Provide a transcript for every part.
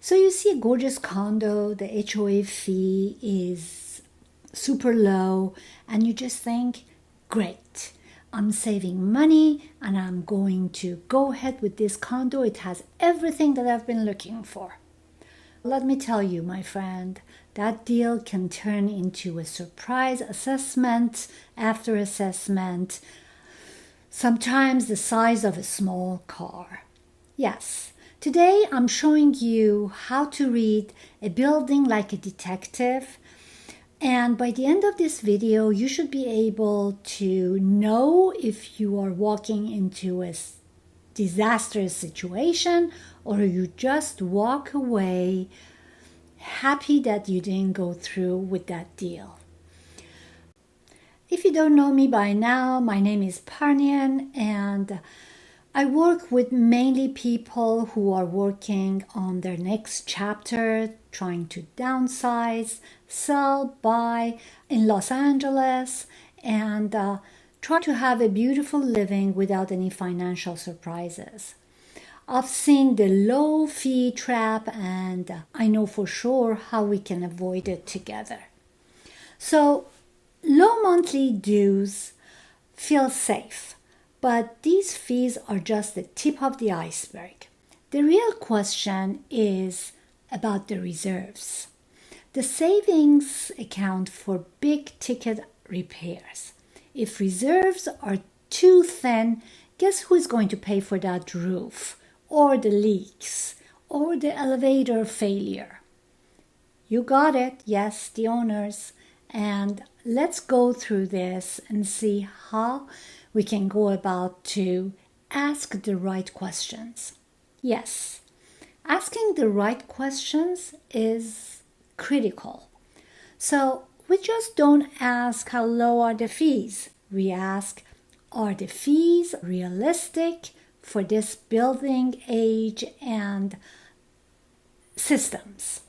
So you see a gorgeous condo, the HOA fee is super low, and you just think, great, I'm saving money and I'm going to go ahead with this condo. It has everything that I've been looking for. Let me tell you, my friend, that deal can turn into a surprise assessment after assessment, sometimes the size of a small car. Yes, today I'm showing you how to read a building like a detective. And by the end of this video, you should be able to know if you are walking into a disastrous situation or you just walk away happy that you didn't go through with that deal. If you don't know me by now, my name is Parnian and I work with mainly people who are working on their next chapter, trying to downsize, sell, buy in Los Angeles, and try to have a beautiful living without any financial surprises. I've seen the low fee trap and I know for sure how we can avoid it together. So, low monthly dues feel safe. But these fees are just the tip of the iceberg. The real question is about the reserves. The savings account for big ticket repairs. If reserves are too thin, guess who is going to pay for that roof, or the leaks, or the elevator failure? You got it, yes, the owners. And let's go through this and see how we can go about to ask the right questions. Yes, asking the right questions is critical. So we just don't ask how low are the fees. We ask, are the fees realistic for this building age and systems?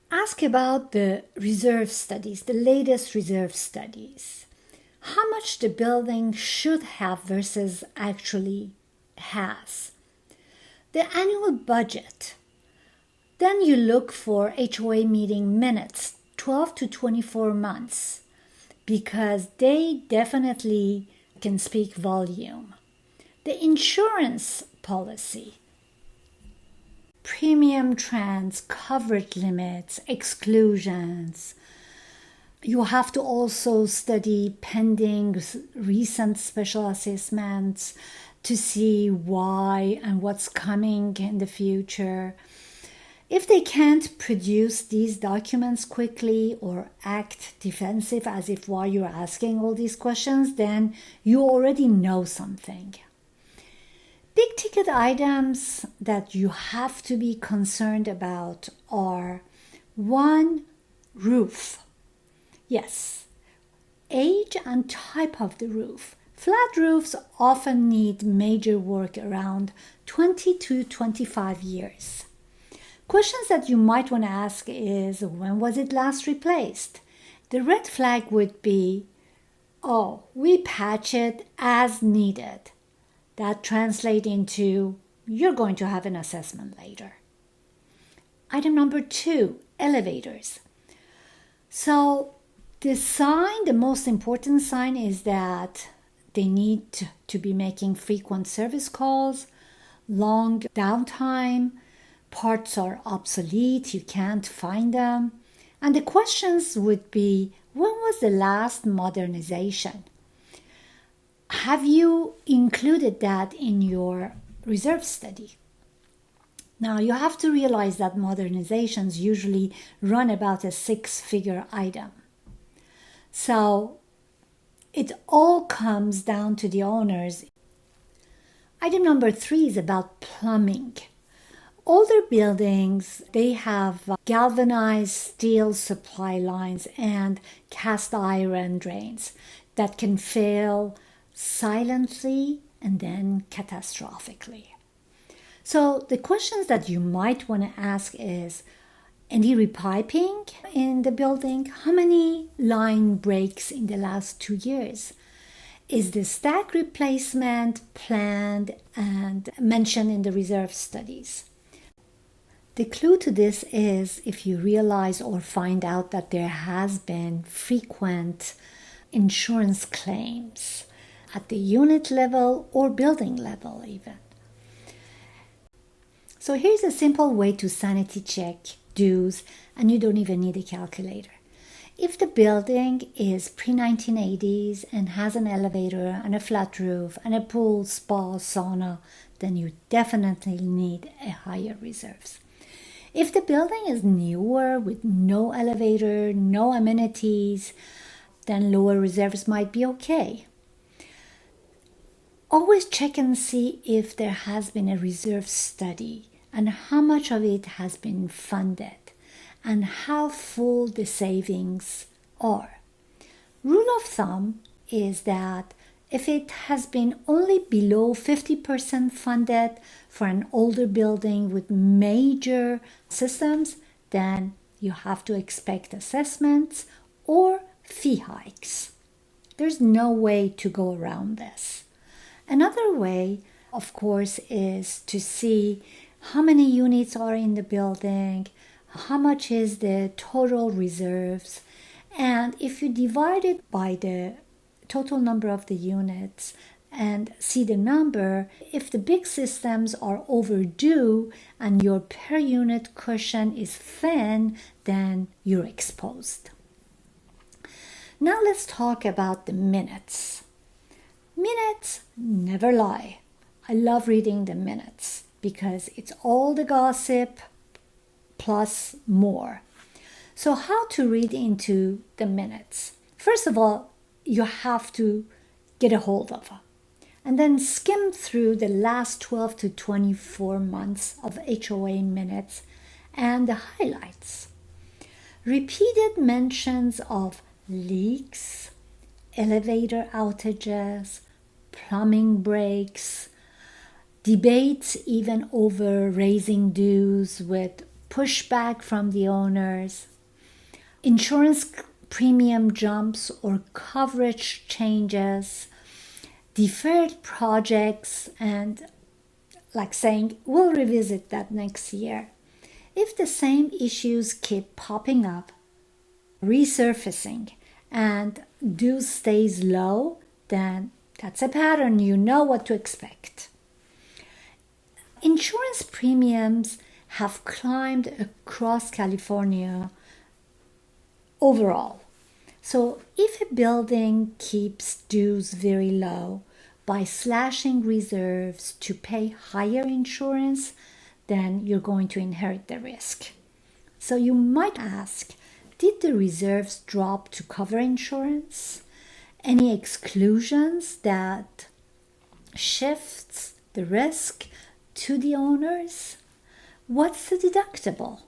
Ask about the reserve studies, the latest reserve studies. How much the building should have versus actually has. The annual budget. Then you look for HOA meeting minutes, 12 to 24 months, because they definitely can speak volume. The insurance policy. Premium trends, coverage limits, exclusions. You have to also study pending recent special assessments to see why and what's coming in the future. If they can't produce these documents quickly or act defensive as if while you're asking all these questions, then you already know something. Big ticket items that you have to be concerned about are 1. Roof. Yes, age and type of the roof. Flat roofs often need major work around 20 to 25 years. Questions that you might want to ask is, when was it last replaced? The red flag would be, oh, we patch it as needed. That translates into, you're going to have an assessment later. Item number 2, elevators. So the most important sign is that they need to be making frequent service calls, long downtime, parts are obsolete, you can't find them. And the questions would be, when was the last modernization? Have you included that in your reserve study? Now, you have to realize that modernizations usually run about a 6-figure item. So it all comes down to the owners. Item number 3 is about plumbing. Older buildings, they have galvanized steel supply lines and cast iron drains that can fail silently and then catastrophically. So the questions that you might want to ask is, any repiping in the building? How many line breaks in the last 2 years? Is the stack replacement planned and mentioned in the reserve studies? The clue to this is if you realize or find out that there has been frequent insurance claims at the unit level or building level even. So here's a simple way to sanity check dues, and you don't even need a calculator. If the building is pre-1980s and has an elevator and a flat roof and a pool, spa, sauna, then you definitely need a higher reserves. If the building is newer with no elevator, no amenities, then lower reserves might be okay. Always check and see if there has been a reserve study and how much of it has been funded and how full the savings are. Rule of thumb is that if it has been only below 50% funded for an older building with major systems, then you have to expect assessments or fee hikes. There's no way to go around this. Another way, of course, is to see how many units are in the building, how much is the total reserves, and if you divide it by the total number of the units and see the number, if the big systems are overdue and your per unit cushion is thin, then you're exposed. Now let's talk about the minutes. Minutes never lie. I love reading the minutes because it's all the gossip plus more. So how to read into the minutes? First of all, you have to get a hold of them and then skim through the last 12 to 24 months of HOA minutes and the highlights. Repeated mentions of leaks, elevator outages, plumbing breaks, debates even over raising dues with pushback from the owners, insurance premium jumps or coverage changes, deferred projects, and like saying, we'll revisit that next year. If the same issues keep popping up, resurfacing, and dues stays low, then that's a pattern. You know what to expect. Insurance premiums have climbed across California overall. So if a building keeps dues very low by slashing reserves to pay higher insurance, then you're going to inherit the risk. So you might ask, did the reserves drop to cover insurance? Any exclusions that shifts the risk to the owners? What's the deductible?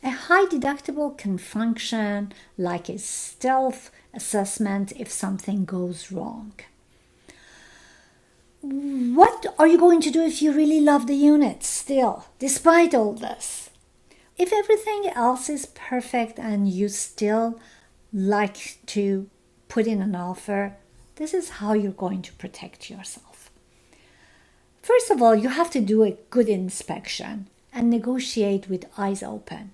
A high deductible can function like a stealth assessment if something goes wrong. What are you going to do if you really love the unit still, despite all this? If everything else is perfect and you still like to put in an offer, this is how you're going to protect yourself. First of all, you have to do a good inspection and negotiate with eyes open.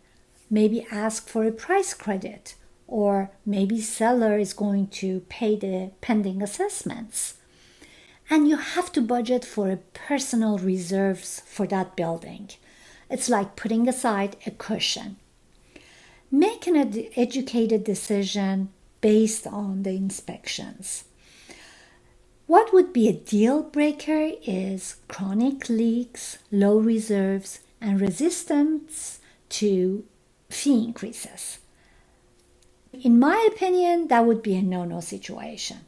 Maybe ask for a price credit, or maybe seller is going to pay the pending assessments. And you have to budget for a personal reserves for that building. It's like putting aside a cushion. Make an educated decision based on the inspections. What would be a deal breaker is chronic leaks, low reserves, and resistance to fee increases. In my opinion, that would be a no-no situation.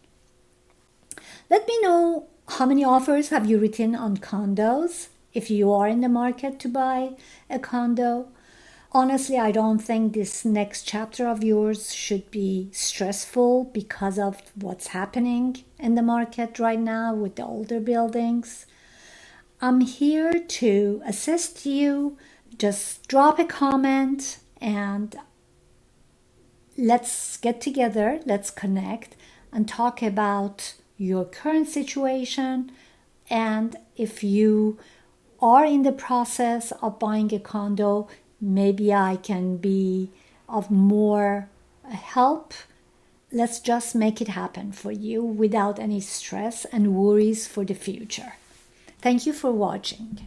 Let me know how many offers have you written on condos if you are in the market to buy a condo. Honestly, I don't think this next chapter of yours should be stressful because of what's happening in the market right now with the older buildings. I'm here to assist you. Just drop a comment and let's get together, let's connect and talk about your current situation. And if you are in the process of buying a condo, maybe I can be of more help. Let's just make it happen for you without any stress and worries for the future. Thank you for watching.